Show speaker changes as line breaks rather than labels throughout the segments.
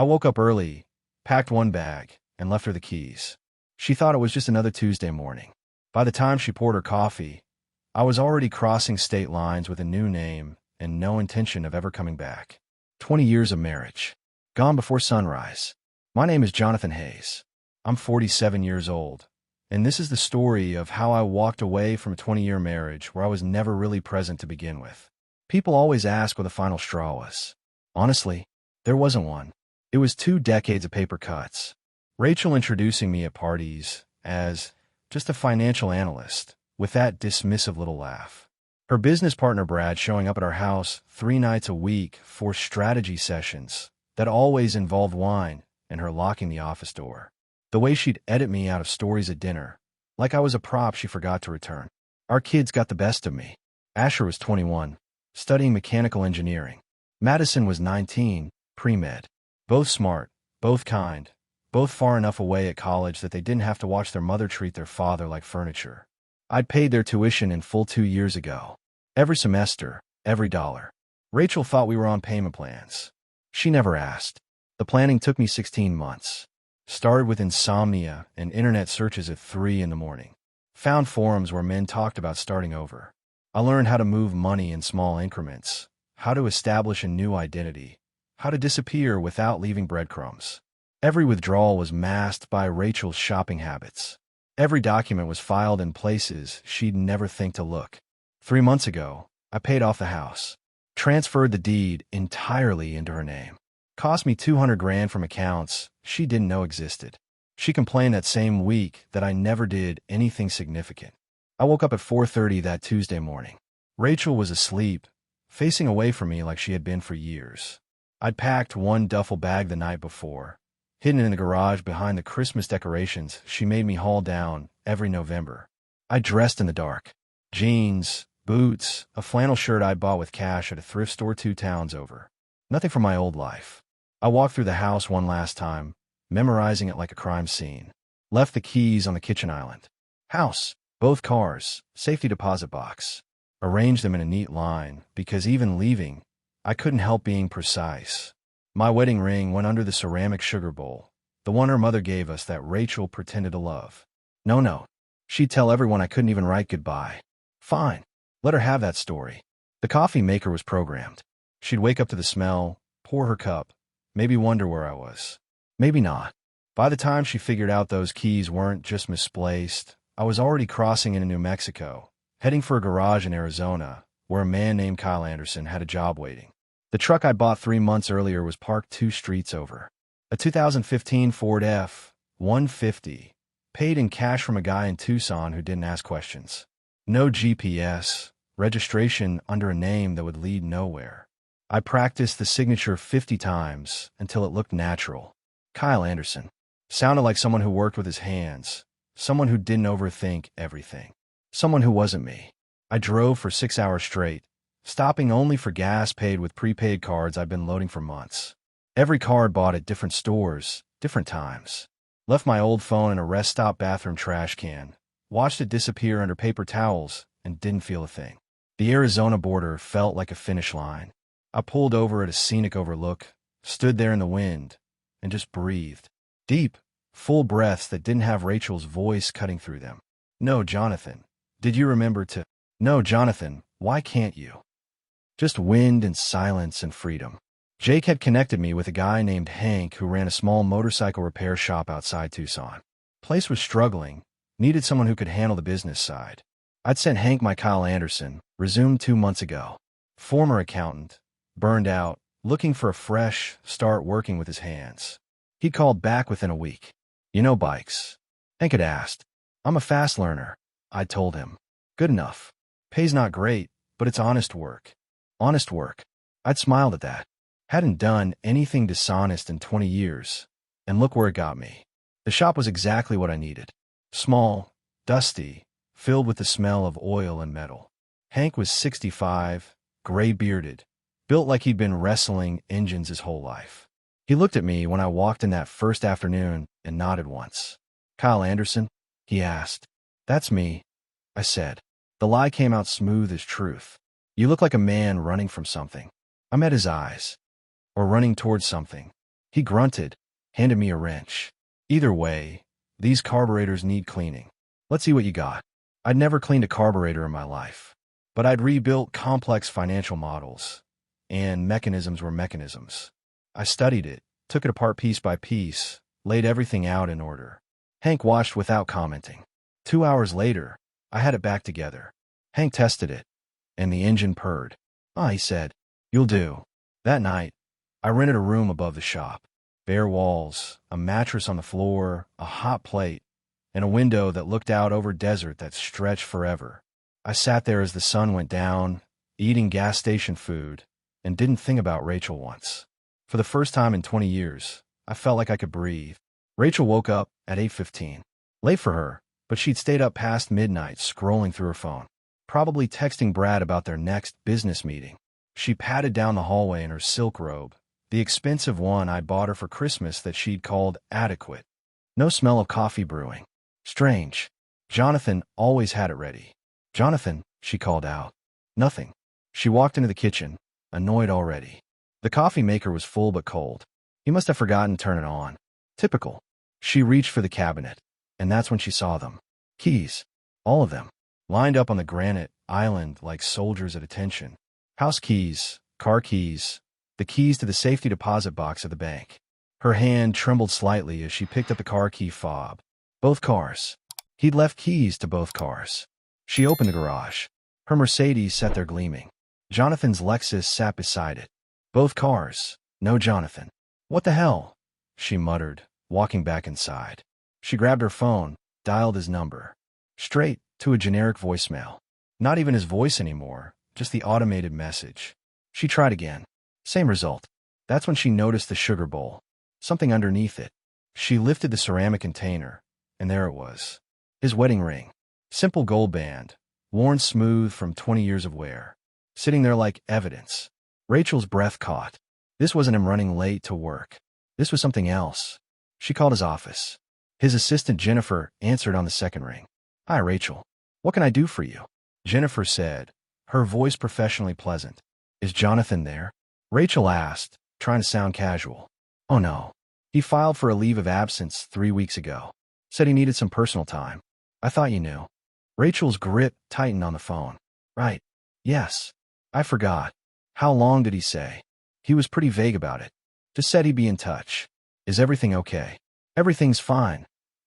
I woke up early, packed one bag, and left her the keys. She thought it was just another Tuesday morning. By the time she poured her coffee, I was already crossing state lines with a new name and no intention of ever coming back. 20 years of marriage. Gone before sunrise. My name is Jonathan Hayes. I'm 47 years old, and this is the story of how I walked away from a 20-year marriage where I was never really present to begin with. People always ask what the final straw was. Honestly, there wasn't one. It was 2 decades of paper cuts. Rachel introducing me at parties as just a financial analyst with that dismissive little laugh. Her business partner Brad showing up at our house 3 nights a week for strategy sessions that always involved wine and her locking the office door. The way she'd edit me out of stories at dinner, like I was a prop she forgot to return. Our kids got the best of me. Asher was 21, studying mechanical engineering. Madison was 19, pre-med. Both smart, both kind, both far enough away at college that they didn't have to watch their mother treat their father like furniture. I'd paid their tuition in full 2 years ago. Every semester, every dollar. Rachel thought we were on payment plans. She never asked. The planning took me 16 months. Started with insomnia and internet searches at 3 in the morning. Found forums where men talked about starting over. I learned how to move money in small increments, how to establish a new identity, how to disappear without leaving breadcrumbs. Every withdrawal was masked by Rachel's shopping habits. Every document was filed in places she'd never think to look. 3 months ago, I paid off the house. Transferred the deed entirely into her name. Cost me $200,000 from accounts she didn't know existed. She complained that same week that I never did anything significant. I woke up at 4:30 that Tuesday morning. Rachel was asleep, facing away from me like she had been for years. I'd packed one duffel bag the night before, hidden in the garage behind the Christmas decorations she made me haul down every November. I dressed in the dark. Jeans, boots, a flannel shirt I bought with cash at a thrift store 2 towns over. Nothing from my old life. I walked through the house one last time, memorizing it like a crime scene. Left the keys on the kitchen island. House, both cars, safety deposit box. Arranged them in a neat line, because even leaving, I couldn't help being precise. My wedding ring went under the ceramic sugar bowl, the one her mother gave us that Rachel pretended to love. No. She'd tell everyone I couldn't even write goodbye. Fine. Let her have that story. The coffee maker was programmed. She'd wake up to the smell, pour her cup, maybe wonder where I was. Maybe not. By the time she figured out those keys weren't just misplaced, I was already crossing into New Mexico, heading for a garage in Arizona, where a man named Kyle Anderson had a job waiting. The truck I bought 3 months earlier was parked 2 streets over. A 2015 Ford F-150, paid in cash from a guy in Tucson who didn't ask questions. No GPS, registration under a name that would lead nowhere. I practiced the signature 50 times until it looked natural. Kyle Anderson. Sounded like someone who worked with his hands, someone who didn't overthink everything, someone who wasn't me. I drove for 6 hours straight, stopping only for gas paid with prepaid cards I'd been loading for months. Every card bought at different stores, different times. Left my old phone in a rest stop bathroom trash can, watched it disappear under paper towels, and didn't feel a thing. The Arizona border felt like a finish line. I pulled over at a scenic overlook, stood there in the wind, and just breathed. Deep, full breaths that didn't have Rachel's voice cutting through them. No, Jonathan. Did you remember to? No, Jonathan, why can't you? Just wind and silence and freedom. Jake had connected me with a guy named Hank who ran a small motorcycle repair shop outside Tucson. Place was struggling, needed someone who could handle the business side. I'd sent Hank my Kyle Anderson, resumed 2 months ago. Former accountant, burned out, looking for a fresh start working with his hands. He called back within a week. You know bikes? Hank had asked. I'm a fast learner, I told him. Good enough. Pay's not great, but it's honest work. Honest work. I'd smiled at that. Hadn't done anything dishonest in 20 years, and look where it got me. The shop was exactly what I needed. Small, dusty, filled with the smell of oil and metal. Hank was 65, gray-bearded, built like he'd been wrestling engines his whole life. He looked at me when I walked in that first afternoon and nodded once. Kyle Anderson? He asked. That's me, I said. The lie came out smooth as truth. You look like a man running from something. I met his eyes. Or running towards something. He grunted, handed me a wrench. Either way, these carburetors need cleaning. Let's see what you got. I'd never cleaned a carburetor in my life, but I'd rebuilt complex financial models, and mechanisms were mechanisms. I studied it, took it apart piece by piece, laid everything out in order. Hank watched without commenting. 2 hours later, I had it back together. Hank tested it, and the engine purred. "Ah," he said, "you'll do." That night, I rented a room above the shop. Bare walls, a mattress on the floor, a hot plate, and a window that looked out over desert that stretched forever. I sat there as the sun went down, eating gas station food, and didn't think about Rachel once. For the first time in 20 years, I felt like I could breathe. Rachel woke up at 8:15. Late for her, but she'd stayed up past midnight scrolling through her phone, probably texting Brad about their next business meeting. She padded down the hallway in her silk robe, the expensive one I'd bought her for Christmas that she'd called adequate. No smell of coffee brewing. Strange. Jonathan always had it ready. "Jonathan," she called out. Nothing. She walked into the kitchen, annoyed already. The coffee maker was full but cold. He must have forgotten to turn it on. Typical. She reached for the cabinet, and that's when she saw them. Keys. All of them. Lined up on the granite island like soldiers at attention. House keys, car keys, the keys to the safety deposit box of the bank. Her hand trembled slightly as she picked up the car key fob. Both cars. He'd left keys to both cars. She opened the garage. Her Mercedes sat there gleaming. Jonathan's Lexus sat beside it. Both cars. No Jonathan. "What the hell?" she muttered, walking back inside. She grabbed her phone, dialed his number. Straight to a generic voicemail. Not even his voice anymore, just the automated message. She tried again. Same result. That's when she noticed the sugar bowl. Something underneath it. She lifted the ceramic container, and there it was. His wedding ring. Simple gold band, worn smooth from 20 years of wear. Sitting there like evidence. Rachel's breath caught. This wasn't him running late to work. This was something else. She called his office. His assistant Jennifer answered on the second ring. "Hi, Rachel. What can I do for you?" Jennifer said, her voice professionally pleasant. "Is Jonathan there?" Rachel asked, trying to sound casual. "Oh no. He filed for a leave of absence 3 weeks ago. Said he needed some personal time. I thought you knew." Rachel's grip tightened on the phone. "Right. Yes. I forgot. How long did he say?" He was pretty vague about it. Just said he'd be in touch. "Is everything okay?" "Everything's fine."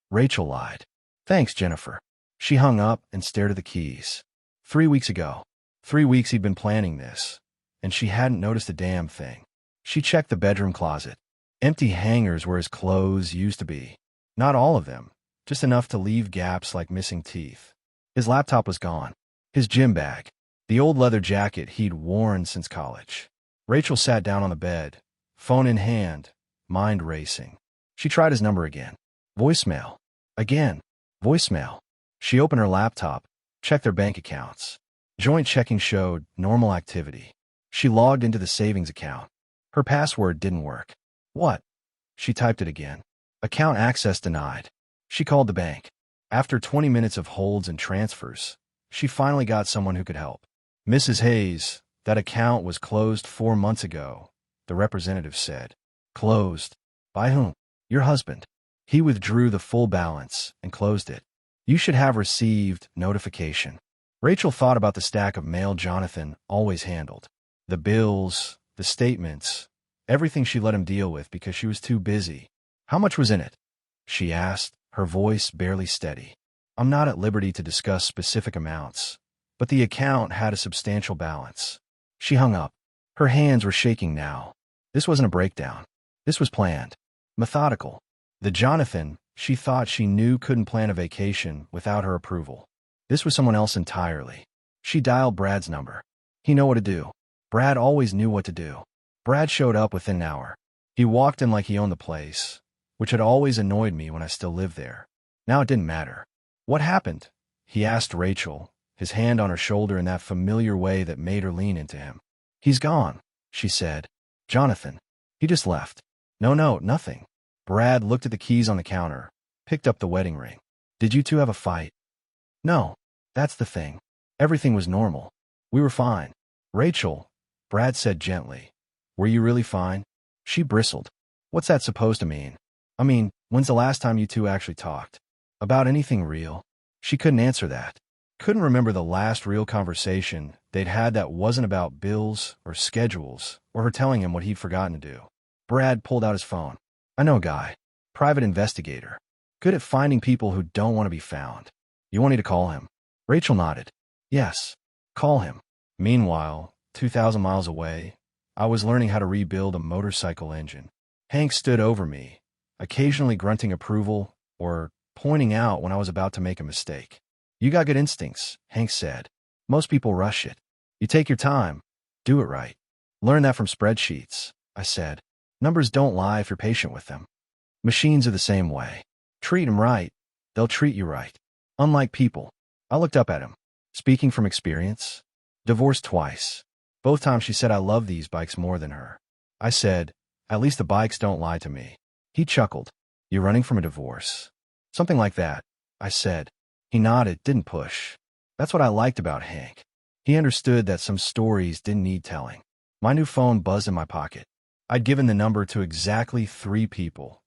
Rachel lied. "Thanks, Jennifer." She hung up and stared at the keys. 3 weeks ago. 3 weeks he'd been planning this, and she hadn't noticed a damn thing. She checked the bedroom closet. Empty hangers where his clothes used to be. Not all of them, just enough to leave gaps like missing teeth. His laptop was gone. His gym bag. The old leather jacket he'd worn since college. Rachel sat down on the bed, phone in hand, mind racing. She tried his number again. Voicemail. Again. Voicemail. She opened her laptop, checked their bank accounts. Joint checking showed normal activity. She logged into the savings account. Her password didn't work. "What?" She typed it again. "Account access denied." She called the bank. After 20 minutes of holds and transfers, she finally got someone who could help. "Mrs. Hayes, that account was closed 4 months ago," the representative said. "Closed? By whom?" "Your husband. He withdrew the full balance and closed it. You should have received notification." Rachel thought about the stack of mail Jonathan always handled. The bills, the statements, everything she let him deal with because she was too busy. "How much was in it?" she asked, her voice barely steady. "I'm not at liberty to discuss specific amounts, but the account had a substantial balance." She hung up. Her hands were shaking now. This wasn't a breakdown. This was planned. Methodical. The Jonathan she thought she knew couldn't plan a vacation without her approval. This was someone else entirely. She dialed Brad's number. He knew what to do. Brad always knew what to do. Brad showed up within an hour. He walked in like he owned the place, which had always annoyed me when I still lived there. Now it didn't matter. "What happened?" he asked Rachel, his hand on her shoulder in that familiar way that made her lean into him. "He's gone," she said. "Jonathan. He just left." No, nothing." Brad looked at the keys on the counter, picked up the wedding ring. "Did you two have a fight?" "No. That's the thing. Everything was normal. We were fine." "Rachel," Brad said gently, "were you really fine?" She bristled. What's that supposed to mean? I mean, when's the last time you two actually talked? About anything real? She couldn't answer that. Couldn't remember the last real conversation they'd had that wasn't about bills or schedules or her telling him what he'd forgotten to do. Brad pulled out his phone. I know a guy. Private investigator. Good at finding people who don't want to be found. You want me to call him? Rachel nodded. Yes. Call him. Meanwhile, 2,000 miles away, I was learning how to rebuild a motorcycle engine. Hank stood over me, occasionally grunting approval or pointing out when I was about to make a mistake. You got good instincts, Hank said. Most people rush it. You take your time. Do it right. Learn that from spreadsheets, I said. Numbers don't lie if you're patient with them. Machines are the same way. Treat them right. They'll treat you right. Unlike people. I looked up at him. Speaking from experience. Divorced twice. Both times she said I love these bikes more than her. I said, at least the bikes don't lie to me. He chuckled. You running from a divorce? Something like that, I said. He nodded, didn't push. That's what I liked about Hank. He understood that some stories didn't need telling. My new phone buzzed in my pocket. I'd given the number to exactly 3 people.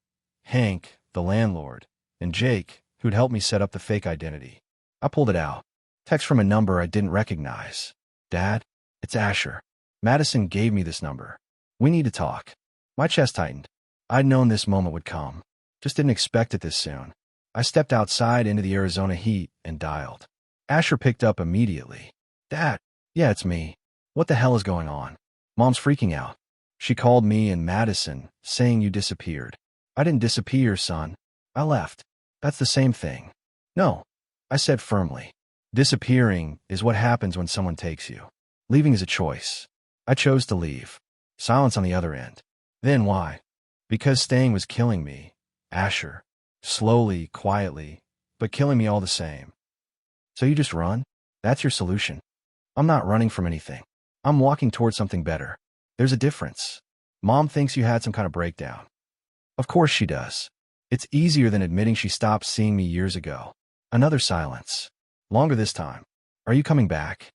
Hank, the landlord, and Jake, who'd helped me set up the fake identity. I pulled it out. Text from a number I didn't recognize. Dad, it's Asher. Madison gave me this number. We need to talk. My chest tightened. I'd known this moment would come. Just didn't expect it this soon. I stepped outside into the Arizona heat and dialed. Asher picked up immediately. Dad, yeah, it's me. What the hell is going on? Mom's freaking out. She called me and Madison, saying you disappeared. I didn't disappear, son. I left. That's the same thing. No, I said firmly. Disappearing is what happens when someone takes you. Leaving is a choice. I chose to leave. Silence on the other end. Then why? Because staying was killing me. Asher. Slowly, quietly, but killing me all the same. So you just run? That's your solution? I'm not running from anything. I'm walking towards something better. There's a difference. Mom thinks you had some kind of breakdown. Of course she does. It's easier than admitting she stopped seeing me years ago. Another silence. Longer this time. Are you coming back?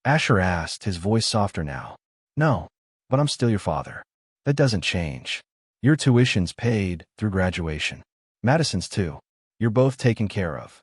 Asher asked, his voice softer now. No, but I'm still your father. That doesn't change. Your tuition's paid through graduation. Madison's too. You're both taken care of.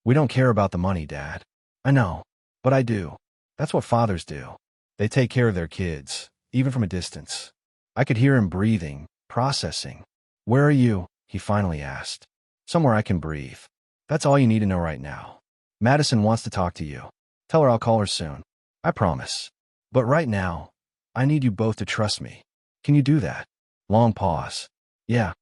We don't care about the money, Dad. I know, but I do. That's what fathers do. They take care of their kids, even from a distance. I could hear him breathing, processing. Where are you? He finally asked. Somewhere I can breathe. That's all you need to know right now. Madison wants to talk to you. Tell her I'll call her soon. I promise. But right now, I need you both to trust me. Can you do that? Long pause. Yeah,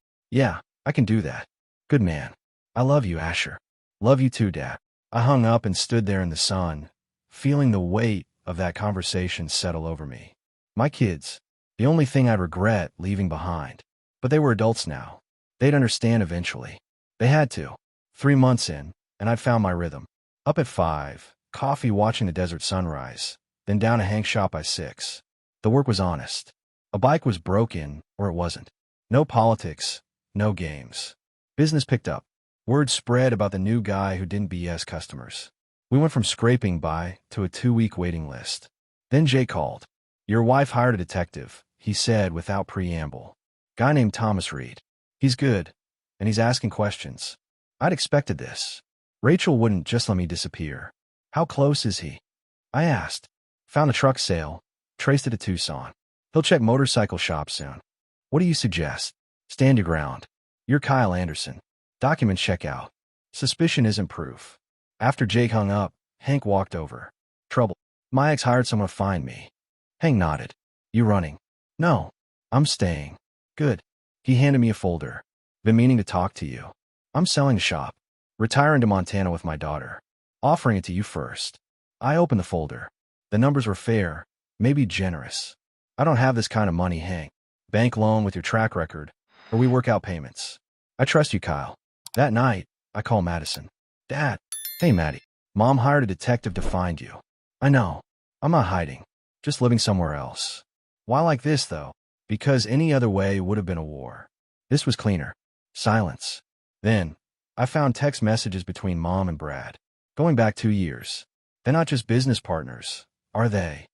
I can do that. Good man. I love you, Asher. Love you too, Dad. I hung up and stood there in the sun, feeling the weight of that conversation settle over me. My kids, the only thing I'd regret leaving behind. But they were adults now. They'd understand eventually. They had to. 3 months in, and I'd found my rhythm. Up at 5, coffee watching the desert sunrise, then down to Hank's shop by 6. The work was honest. A bike was broken, or it wasn't. No politics, no games. Business picked up. Word spread about the new guy who didn't BS customers. We went from scraping by to a 2-week waiting list. Then Jay called. Your wife hired a detective, he said without preamble. Guy named Thomas Reed. He's good, and he's asking questions. I'd expected this. Rachel wouldn't just let me disappear. How close is he? I asked. Found a truck sale, traced it to Tucson. He'll check motorcycle shops soon. What do you suggest? Stand your ground. You're Kyle Anderson. Documents check out. Suspicion isn't proof. After Jake hung up, Hank walked over. Trouble. My ex hired someone to find me. Hank nodded. You running? No. I'm staying. Good. He handed me a folder. Been meaning to talk to you. I'm selling a shop. Retiring to Montana with my daughter. Offering it to you first. I opened the folder. The numbers were fair, maybe generous. I don't have this kind of money, Hank. Bank loan with your track record, or we work out payments. I trust you, Kyle. That night, I call Madison. Dad. Hey, Maddie. Mom hired a detective to find you. I know. I'm not hiding. Just living somewhere else. Why like this, though? Because any other way would have been a war. This was cleaner. Silence. Then, I found text messages between Mom and Brad. Going back 2 years. They're not just business partners, are they?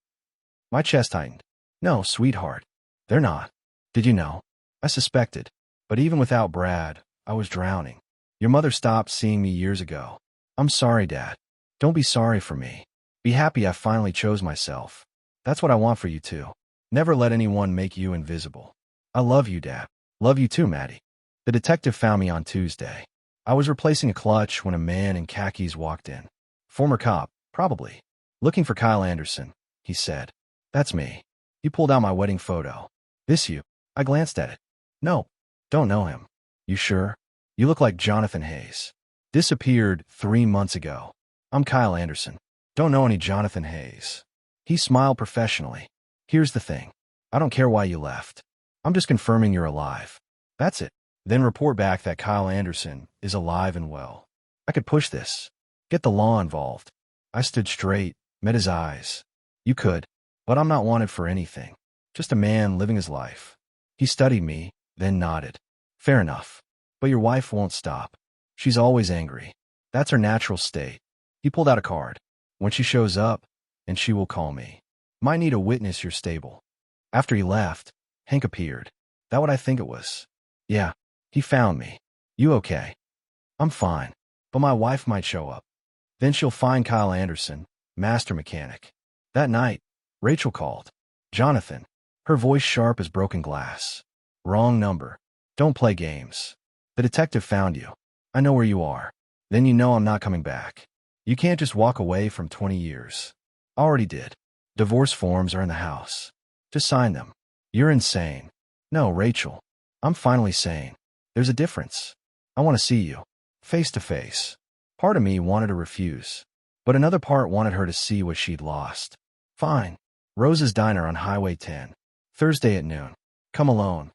My chest tightened. No, sweetheart. They're not. Did you know? I suspected. But even without Brad, I was drowning. Your mother stopped seeing me years ago. I'm sorry, Dad. Don't be sorry for me. Be happy I finally chose myself. That's what I want for you too. Never let anyone make you invisible. I love you, Dad. Love you too, Maddie. The detective found me on Tuesday. I was replacing a clutch when a man in khakis walked in. Former cop, probably. Looking for Kyle Anderson, he said. That's me. He pulled out my wedding photo. This you? I glanced at it. No, don't know him. You sure? You look like Jonathan Hayes. Disappeared 3 months ago. I'm Kyle Anderson. Don't know any Jonathan Hayes. He smiled professionally. Here's the thing. I don't care why you left. I'm just confirming you're alive. That's it. Then report back that Kyle Anderson is alive and well. I could push this. Get the law involved. I stood straight, met his eyes. You could, but I'm not wanted for anything. Just a man living his life. He studied me, then nodded. Fair enough. But your wife won't stop. She's always angry. That's her natural state. He pulled out a card. When she shows up, and she will call me. Might need a witness you're stable. After he left, Hank appeared. That what I think it was? Yeah. He found me. You okay? I'm fine. But my wife might show up. Then she'll find Kyle Anderson, master mechanic. That night, Rachel called. Jonathan. Her voice sharp as broken glass. Wrong number. Don't play games. The detective found you. I know where you are. Then you know I'm not coming back. You can't just walk away from 20 years. Already did. Divorce forms are in the house. Just sign them. You're insane. No, Rachel. I'm finally sane. There's a difference. I want to see you. Face to face. Part of me wanted to refuse. But another part wanted her to see what she'd lost. Fine. Rose's Diner on Highway 10. Thursday at noon. Come alone.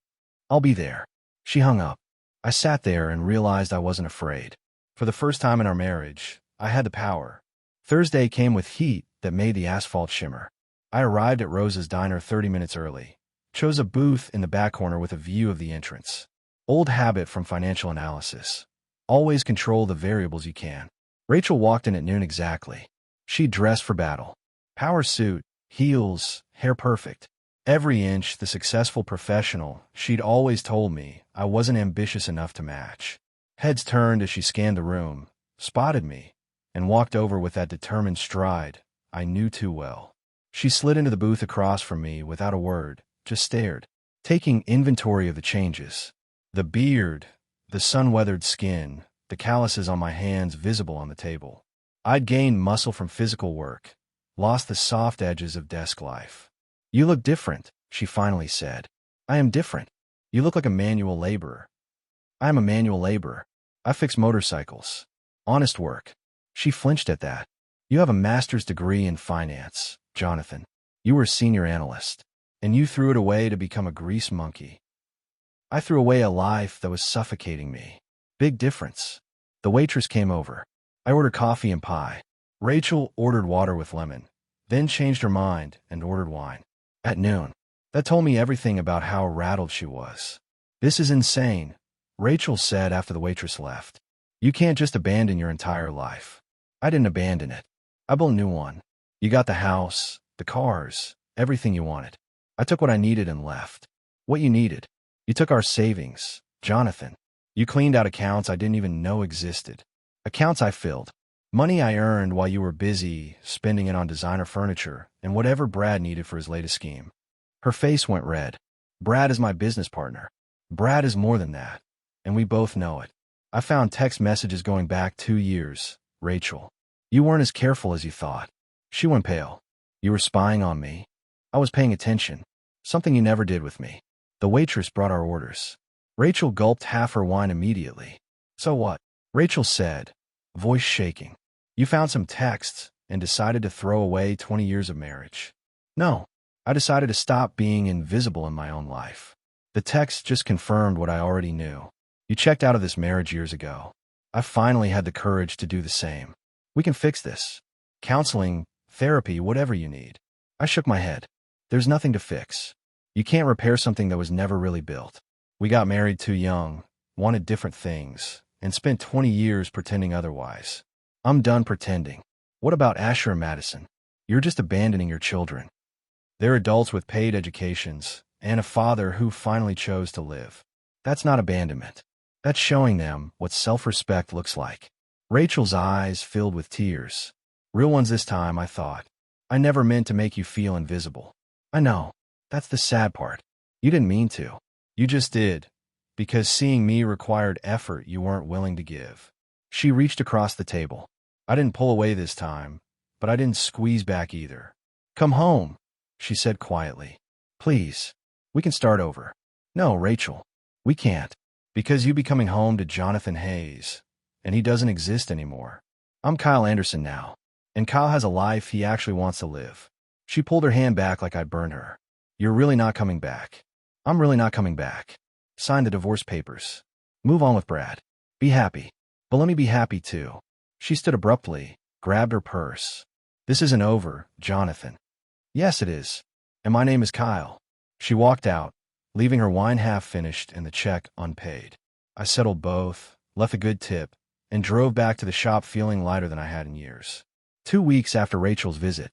I'll be there. She hung up. I sat there and realized I wasn't afraid. For the first time in our marriage, I had the power. Thursday came with heat that made the asphalt shimmer. I arrived at Rose's Diner 30 minutes early. Chose a booth in the back corner with a view of the entrance. Old habit from financial analysis. Always control the variables you can. Rachel walked in at noon exactly. She dressed for battle. Power suit, heels, hair perfect. Every inch the successful professional she'd always told me I wasn't ambitious enough to match. Heads turned as she scanned the room, spotted me, and walked over with that determined stride I knew too well. She slid into the booth across from me without a word, just stared, taking inventory of the changes. The beard, the sun-weathered skin, the calluses on my hands visible on the table. I'd gained muscle from physical work, lost the soft edges of desk life. You look different, she finally said. I am different. You look like a manual laborer. I am a manual laborer. I fix motorcycles. Honest work. She flinched at that. You have a master's degree in finance, Jonathan. You were a senior analyst. And you threw it away to become a grease monkey. I threw away a life that was suffocating me. Big difference. The waitress came over. I ordered coffee and pie. Rachel ordered water with lemon, then changed her mind and ordered wine. At noon. That told me everything about how rattled she was. This is insane, Rachel said after the waitress left. You can't just abandon your entire life. I didn't abandon it. I built a new one. You got the house, the cars, everything you wanted. I took what I needed and left. What you needed. You took our savings, Jonathan. You cleaned out accounts I didn't even know existed. Accounts I filled. Money I earned while you were busy spending it on designer furniture and whatever Brad needed for his latest scheme. Her face went red. Brad is my business partner. Brad is more than that. And we both know it. I found text messages going back 2 years. Rachel. You weren't as careful as you thought. She went pale. You were spying on me. I was paying attention. Something you never did with me. The waitress brought our orders. Rachel gulped half her wine immediately. So what? Rachel said, voice shaking. You found some texts and decided to throw away 20 years of marriage. No, I decided to stop being invisible in my own life. The text just confirmed what I already knew. You checked out of this marriage years ago. I finally had the courage to do the same. We can fix this. Counseling, therapy, whatever you need. I shook my head. There's nothing to fix. You can't repair something that was never really built. We got married too young, wanted different things, and spent 20 years pretending otherwise. I'm done pretending. What about Asher and Madison? You're just abandoning your children. They're adults with paid educations, and a father who finally chose to live. That's not abandonment. That's showing them what self-respect looks like. Rachel's eyes filled with tears. Real ones this time, I thought. I never meant to make you feel invisible. I know. That's the sad part. You didn't mean to. You just did. Because seeing me required effort you weren't willing to give. She reached across the table. I didn't pull away this time, but I didn't squeeze back either. Come home, she said quietly. Please. We can start over. No, Rachel. We can't. Because you be coming home to Jonathan Hayes, and he doesn't exist anymore. I'm Kyle Anderson now, and Kyle has a life he actually wants to live. She pulled her hand back like I'd burned her. You're really not coming back. I'm really not coming back. Sign the divorce papers. Move on with Brad. Be happy. But let me be happy too. She stood abruptly, grabbed her purse. This isn't over, Jonathan. Yes, it is. And my name is Kyle. She walked out, leaving her wine half finished and the check unpaid. I settled both, left a good tip, and drove back to the shop feeling lighter than I had in years. 2 weeks after Rachel's visit,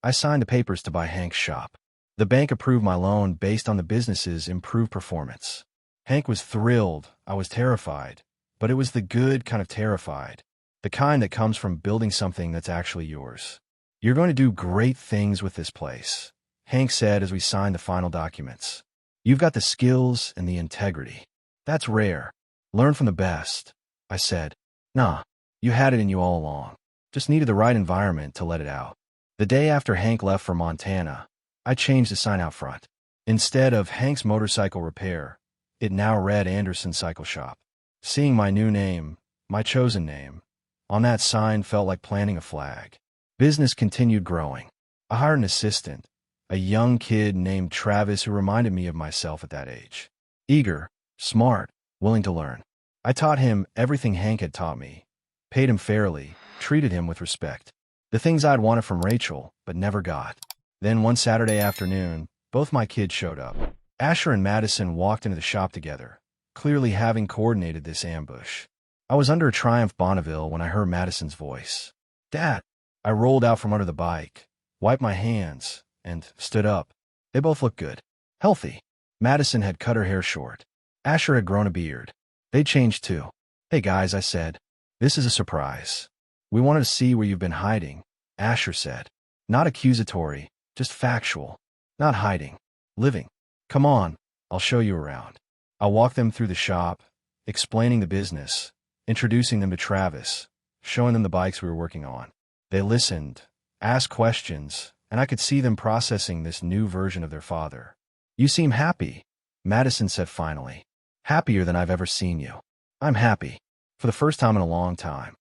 I signed the papers to buy Hank's shop. The bank approved my loan based on the business's improved performance. Hank was thrilled, I was terrified, but it was the good kind of terrified, the kind that comes from building something that's actually yours. You're going to do great things with this place, Hank said as we signed the final documents. You've got the skills and the integrity. That's rare. Learn from the best, I said. Nah, you had it in you all along. Just needed the right environment to let it out. The day after Hank left for Montana, I changed the sign out front. Instead of Hank's Motorcycle Repair, it now read Anderson Cycle Shop. Seeing my new name, my chosen name, on that sign felt like planting a flag. Business continued growing. I hired an assistant, a young kid named Travis who reminded me of myself at that age. Eager, smart, willing to learn. I taught him everything Hank had taught me, paid him fairly, treated him with respect. The things I'd wanted from Rachel, but never got. Then one Saturday afternoon, both my kids showed up. Asher and Madison walked into the shop together, clearly having coordinated this ambush. I was under a Triumph Bonneville when I heard Madison's voice. Dad! I rolled out from under the bike, wiped my hands, and stood up. They both looked good. Healthy. Madison had cut her hair short. Asher had grown a beard. They changed too. Hey guys, I said. This is a surprise. We wanted to see where you've been hiding, Asher said. Not accusatory, just factual. Not hiding. Living. Come on, I'll show you around. I walked them through the shop, explaining the business, introducing them to Travis, showing them the bikes we were working on. They listened, asked questions, and I could see them processing this new version of their father. You seem happy, Madison said finally. Happier than I've ever seen you. I'm happy. For the first time in a long time.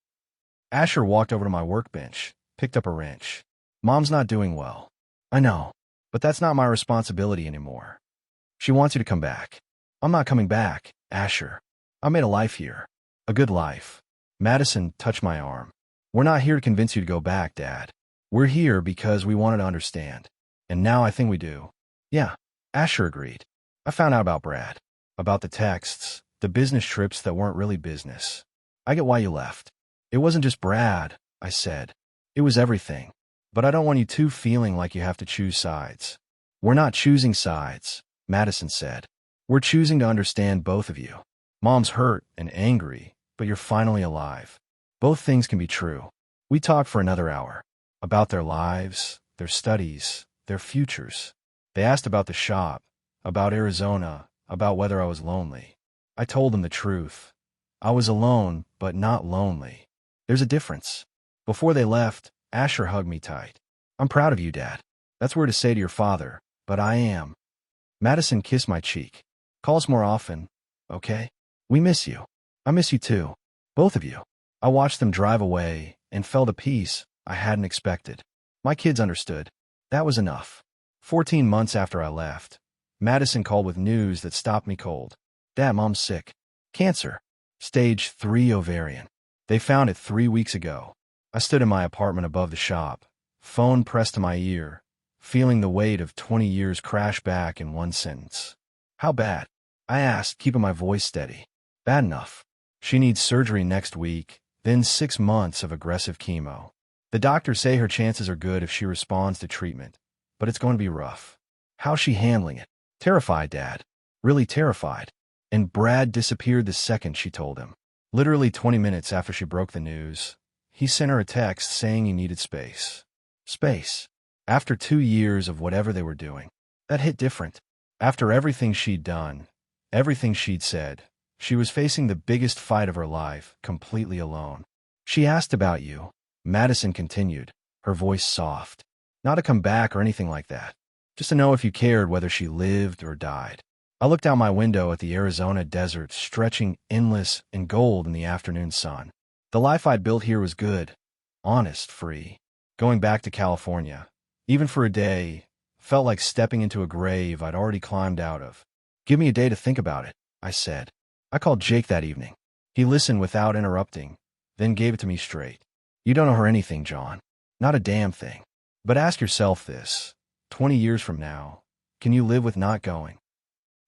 Asher walked over to my workbench, picked up a wrench. Mom's not doing well. I know, but that's not my responsibility anymore. She wants you to come back. I'm not coming back, Asher. I made a life here. A good life. Madison touched my arm. We're not here to convince you to go back, Dad. We're here because we wanted to understand. And now I think we do. Yeah, Asher agreed. I found out about Brad. About the texts, the business trips that weren't really business. I get why you left. It wasn't just Brad, I said. It was everything. But I don't want you two feeling like you have to choose sides. We're not choosing sides, Madison said. We're choosing to understand both of you. Mom's hurt and angry, but you're finally alive. Both things can be true. We talked for another hour. About their lives, their studies, their futures. They asked about the shop, about Arizona, about whether I was lonely. I told them the truth. I was alone, but not lonely. There's a difference. Before they left, Asher hugged me tight. I'm proud of you, Dad. That's weird to say to your father, but I am. Madison kissed my cheek. Call us more often, okay? We miss you. I miss you too. Both of you. I watched them drive away and felt a peace I hadn't expected. My kids understood. That was enough. 14 months after I left, Madison called with news that stopped me cold. Dad, Mom's sick. Cancer. Stage 3 ovarian. They found it 3 weeks ago. I stood in my apartment above the shop, phone pressed to my ear, feeling the weight of 20 years crash back in one sentence. How bad? I asked, keeping my voice steady. Bad enough. She needs surgery next week, then 6 months of aggressive chemo. The doctors say her chances are good if she responds to treatment, but it's going to be rough. How's she handling it? Terrified, Dad. Really terrified. And Brad disappeared the second she told him. Literally 20 minutes after she broke the news, he sent her a text saying he needed space. Space. After 2 years of whatever they were doing. That hit different. After everything she'd done, everything she'd said, she was facing the biggest fight of her life, completely alone. She asked about you, Madison continued, her voice soft. Not to come back or anything like that. Just to know if you cared whether she lived or died. I looked out my window at the Arizona desert stretching endless and gold in the afternoon sun. The life I'd built here was good, honest, free. Going back to California, even for a day, felt like stepping into a grave I'd already climbed out of. Give me a day to think about it, I said. I called Jake that evening. He listened without interrupting, then gave it to me straight. You don't owe her anything, John. Not a damn thing. But ask yourself this. 20 years from now, can you live with not going?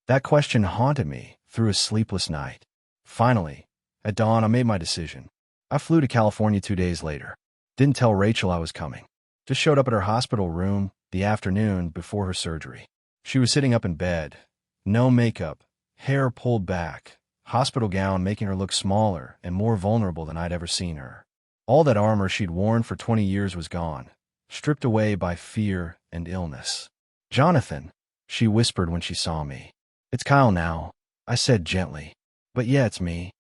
That question haunted me through a sleepless night. Finally, at dawn, I made my decision. I flew to California 2 days later. Didn't tell Rachel I was coming. Just showed up at her hospital room the afternoon before her surgery. She was sitting up in bed. No makeup, hair pulled back, hospital gown making her look smaller and more vulnerable than I'd ever seen her. All that armor she'd worn for 20 years was gone, stripped away by fear and illness. Jonathan, she whispered when she saw me. It's Kyle now, I said gently. But yeah, it's me.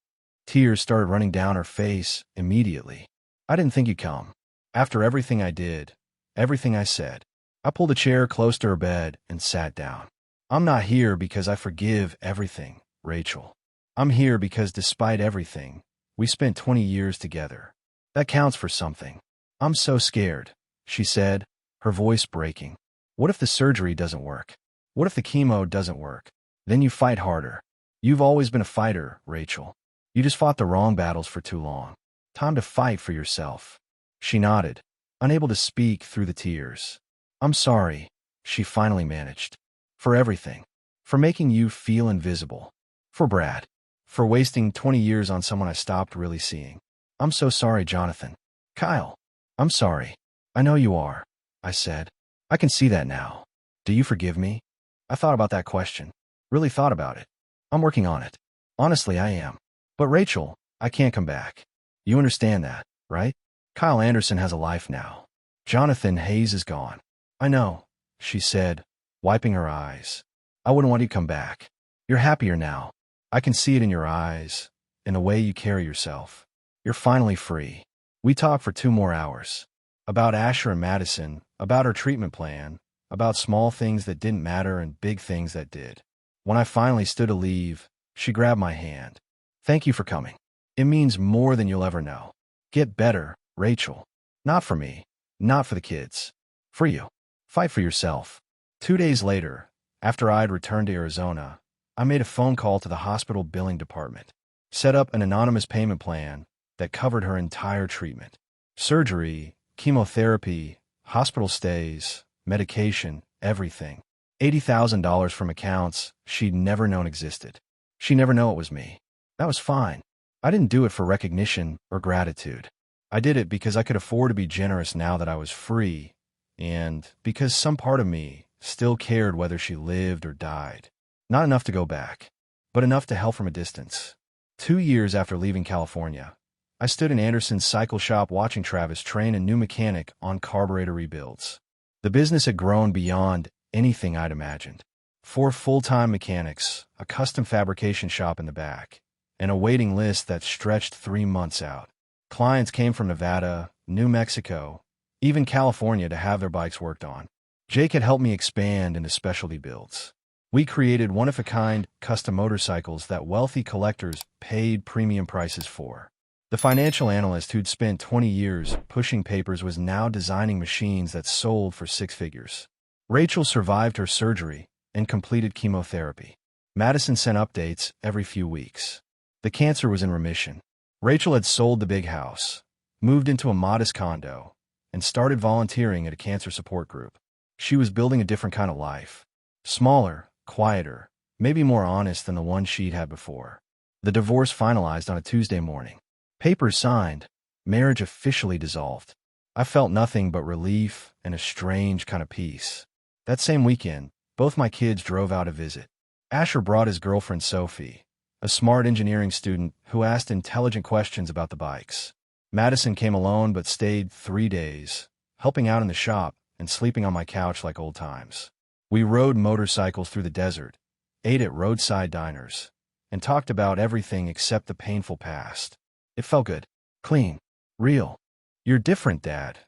Tears started running down her face immediately. I didn't think you'd come. After everything I did, everything I said, I pulled a chair close to her bed and sat down. I'm not here because I forgive everything, Rachel. I'm here because despite everything, we spent 20 years together. That counts for something. I'm so scared, she said, her voice breaking. What if the surgery doesn't work? What if the chemo doesn't work? Then you fight harder. You've always been a fighter, Rachel. You just fought the wrong battles for too long. Time to fight for yourself. She nodded, unable to speak through the tears. I'm sorry, she finally managed. For everything. For making you feel invisible. For Brad. For wasting 20 years on someone I stopped really seeing. I'm so sorry, Jonathan. Kyle. I'm sorry. I know you are, I said. I can see that now. Do you forgive me? I thought about that question. Really thought about it. I'm working on it. Honestly, I am. But Rachel, I can't come back. You understand that, right? Kyle Anderson has a life now. Jonathan Hayes is gone. I know, she said, wiping her eyes. I wouldn't want you to come back. You're happier now. I can see it in your eyes, in the way you carry yourself. You're finally free. We talked for 2 more hours. About Asher and Madison, about her treatment plan, about small things that didn't matter and big things that did. When I finally stood to leave, she grabbed my hand. Thank you for coming. It means more than you'll ever know. Get better, Rachel. Not for me. Not for the kids. For you. Fight for yourself. 2 days later, after I'd returned to Arizona, I made a phone call to the hospital billing department. Set up an anonymous payment plan that covered her entire treatment. Surgery, chemotherapy, hospital stays, medication, everything. $80,000 from accounts she'd never known existed. She'd never know it was me. That was fine. I didn't do it for recognition or gratitude. I did it because I could afford to be generous now that I was free, and because some part of me still cared whether she lived or died. Not enough to go back, but enough to help from a distance. 2 years after leaving California, I stood in Anderson's cycle shop watching Travis train a new mechanic on carburetor rebuilds. The business had grown beyond anything I'd imagined. 4 full-time mechanics, a custom fabrication shop in the back, and a waiting list that stretched 3 months out. Clients came from Nevada, New Mexico, even California to have their bikes worked on. Jake had helped me expand into specialty builds. We created one-of-a-kind custom motorcycles that wealthy collectors paid premium prices for. The financial analyst who'd spent 20 years pushing papers was now designing machines that sold for 6 figures. Rachel survived her surgery and completed chemotherapy. Madison sent updates every few weeks. The cancer was in remission. Rachel had sold the big house, moved into a modest condo, and started volunteering at a cancer support group. She was building a different kind of life. Smaller, quieter, maybe more honest than the one she'd had before. The divorce finalized on a Tuesday morning. Papers signed. Marriage officially dissolved. I felt nothing but relief and a strange kind of peace. That same weekend, Both my kids drove out to visit. Asher brought his girlfriend Sophie, a smart engineering student who asked intelligent questions about the bikes. Madison came alone but stayed 3 days, helping out in the shop and sleeping on my couch like old times. We rode motorcycles through the desert, ate at roadside diners, and talked about everything except the painful past. It felt good, clean, real. "You're different, Dad,"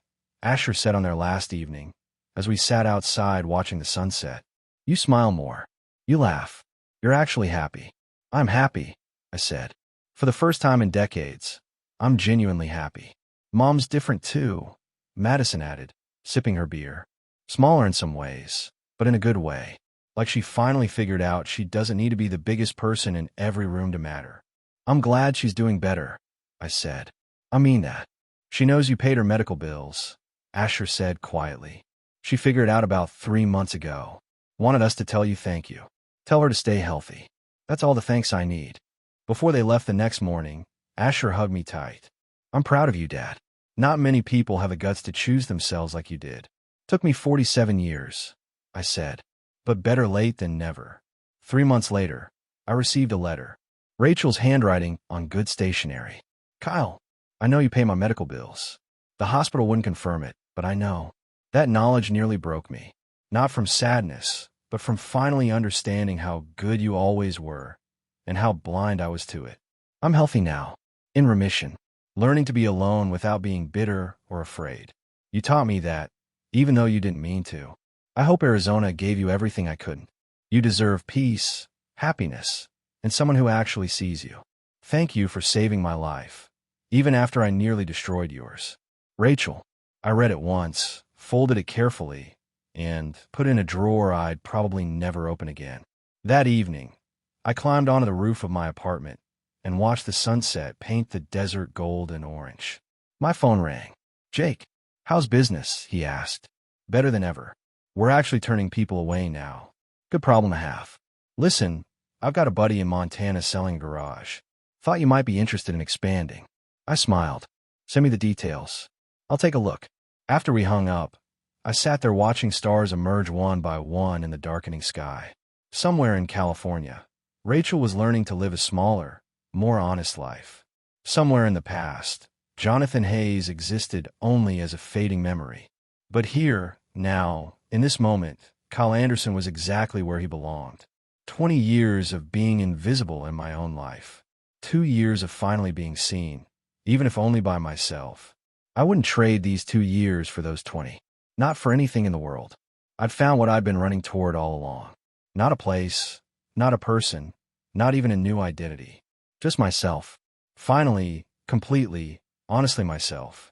Asher said on their last evening, as we sat outside watching the sunset. "You smile more. You laugh. You're actually happy." "I'm happy," I said. "For the first time in decades, I'm genuinely happy." "Mom's different too," Madison added, sipping her beer. "Smaller in some ways, but in a good way. Like she finally figured out she doesn't need to be the biggest person in every room to matter." "I'm glad she's doing better," I said. "I mean that." "She knows you paid her medical bills," Asher said quietly. "She figured it out about 3 months ago. Wanted us to tell you thank you. Tell her to stay healthy. That's all the thanks I need." Before they left the next morning, Asher hugged me tight. "I'm proud of you, Dad. Not many people have the guts to choose themselves like you did." "Took me 47 years," I said. "But better late than never." 3 months later, I received a letter. Rachel's handwriting on good stationery. "Kyle, I know you pay my medical bills. The hospital wouldn't confirm it, but I know." That knowledge nearly broke me. Not from sadness, but from finally understanding how good you always were, and how blind I was to it. "I'm healthy now, in remission, learning to be alone without being bitter or afraid. You taught me that, even though you didn't mean to. I hope Arizona gave you everything I couldn't. You deserve peace, happiness, and someone who actually sees you. Thank you for saving my life, even after I nearly destroyed yours. Rachel." I read it once, folded it carefully, and put it in a drawer I'd probably never open again. That evening, I climbed onto the roof of my apartment and watched the sunset paint the desert gold and orange. My phone rang. "Jake, how's business?" he asked. "Better than ever. We're actually turning people away now. Good problem to have. Listen, I've got a buddy in Montana selling a garage. Thought you might be interested in expanding." I smiled. "Send me the details. I'll take a look." After we hung up, I sat there watching stars emerge one by one in the darkening sky. Somewhere in California, Rachel was learning to live a smaller, more honest life. Somewhere in the past, Jonathan Hayes existed only as a fading memory. But here, now, in this moment, Kyle Anderson was exactly where he belonged. 20 years of being invisible in my own life. 2 years of finally being seen, even if only by myself. I wouldn't trade these 2 years for those 20. Not for anything in the world. I'd found what I'd been running toward all along. Not a place, not a person, not even a new identity. Just myself. Finally, completely, honestly myself.